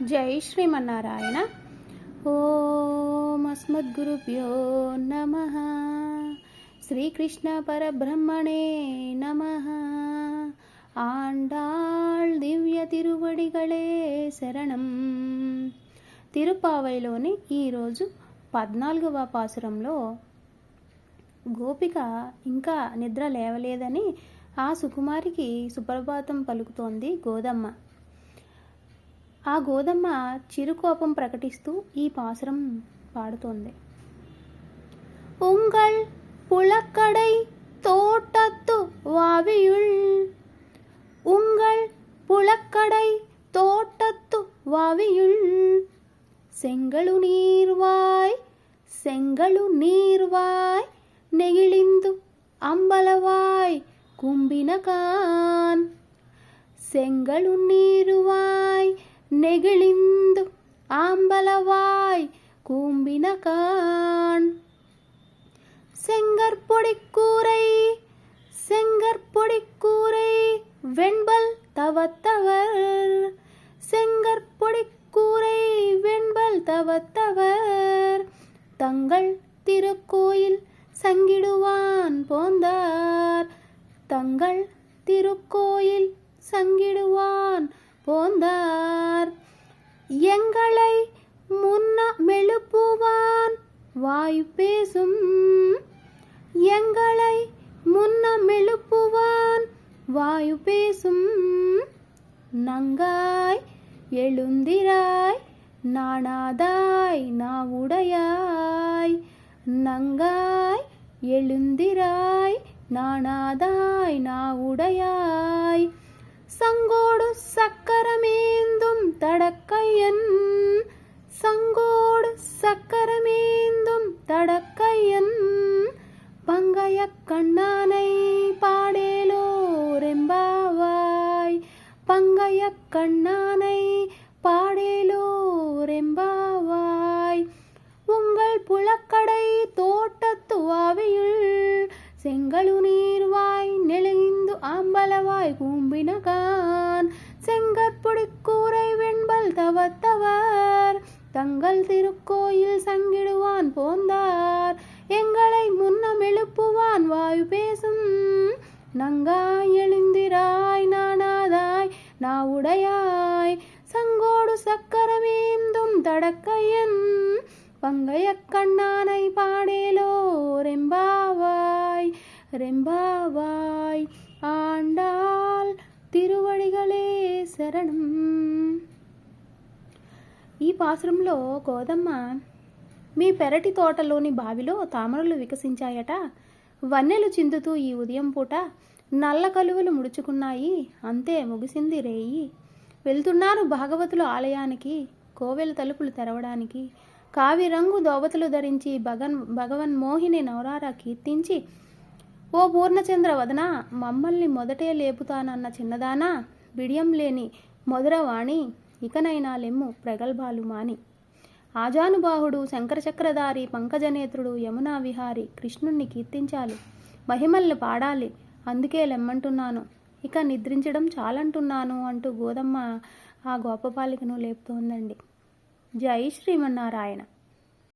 జై శ్రీమన్నారాయణ. ఓం అస్మద్గురుభ్యో నమః. శ్రీకృష్ణ పరబ్రహ్మణే నమః. ఆండాళ్ దివ్య తిరువడిగళే శరణం. తిరుపావైలోని ఈరోజు 14వ పాసురంలో గోపిక ఇంకా నిద్ర లేవలేదని ఆ సుకుమారికి సుప్రభాతం పలుకుతోంది గోదమ్మ. ఆ గోదమ్మ చిరుకోపం ప్రకటిస్తూ ఈ పాసురం పాడుతోంది. உங்கள் புலக்கடை தோட்டத்து வாவியுள், உங்கள் புலக்கடை தோட்டத்து வாவியுள், செங்கழு நீர்வாய் செங்கழு நீர்வாய் நெகிழிந்து அம்பலவாய் கும்பினகான், செங்கழு நீருவாய் நெகிழிந்து ஆம்பலவாய் கூம்பினகான், செங்கற்பொடிக்கூரை செங்கற்பொடிக்கூரை வெண்பல் தவத்தவர், செங்கற்பொடிக்கூரை வெண்பல் தவத்தவர், தங்கள் திருக்கோயில் சங்கிடுவான் போந்தார், தங்கள் திருக்கோயில் சங்கிடுவான் போந்தார், எங்களை முன்ன மெழுப்புவான் வாய் பேசும், எங்களை முன்ன மெழுப்புவான் வாயு பேசும், நங்காய் எழுந்திராய் நாணாதாய் நாவுடையாய், நங்காய் எழுந்திராய் நாணாதாய் நாவுடையாய், சங்கோடு சக்கரமேந்தும் தடக்கையன், சங்கோடு சக்கரமேந்தும் தடக்கையன், பங்கைய கண்ணானை பாடேலோ ரெம்பாவாய், பங்கைய கண்ணானை பாடேலோ ரெம்பாவாய், உங்கள் புலக்கடை தோட்டத்து வாவியுள், செங்கழு நீர்வாய் நெளிந்து ஆம்பலவாய் கூம்பினகான், செங்கற்பொடிக்கூரை வெண்பல் தவத்தவர், தங்கள் திருக்கோயில் சங்கிடுவான் போந்தார், எங்களை முன்னம் எழுப்புவான் வாயு பேசும், நங்காய் எழுந்திராய் நாணாதாய் நாவுடையாய், சங்கோடு சக்கரமேந்தும் தடக்கையன், பங்கைய கண்ணானை பாடேலோ ரெம்பாவாய் ரெம்பாவாய். ஆண்டாள் తిరువడిగళే శరణం. ఈ పాసురంలో గోదమ్మ, మీ పెరటి తోటలోని బావిలో తామరలు వికసించాయట, వన్నెలు చిందుతూ ఈ ఉదయం పూట నల్ల కలువలు ముడుచుకున్నాయి, అంతే ముగిసింది రేయి, వెళ్తున్నారు భాగవతుల ఆలయానికి కోవెల తలుపులు తెరవడానికి, కావి రంగు దోవతులు ధరించి భగవన్ మోహిని నవరారా కీర్తించి, ఓ పూర్ణచంద్ర వదన మమ్మల్ని మొదటే లేపుతానన్న చిన్నదానా, బిడియం లేని మధురవాణి ఇకనైనా లెమ్ము ప్రగల్భాలు మాని, ఆజానుబాహుడు శంకరచక్రధారి పంకజనేత్రుడు యమునా విహారి కృష్ణుణ్ణి కీర్తించాలి, మహిమల్ని పాడాలి, అందుకే లెమ్మంటున్నాను, ఇక నిద్రించడం చాలంటున్నాను అంటూ గోదమ్మ ఆ గోపబాలికను లేపుతోందండి. జై శ్రీమన్నారాయణ.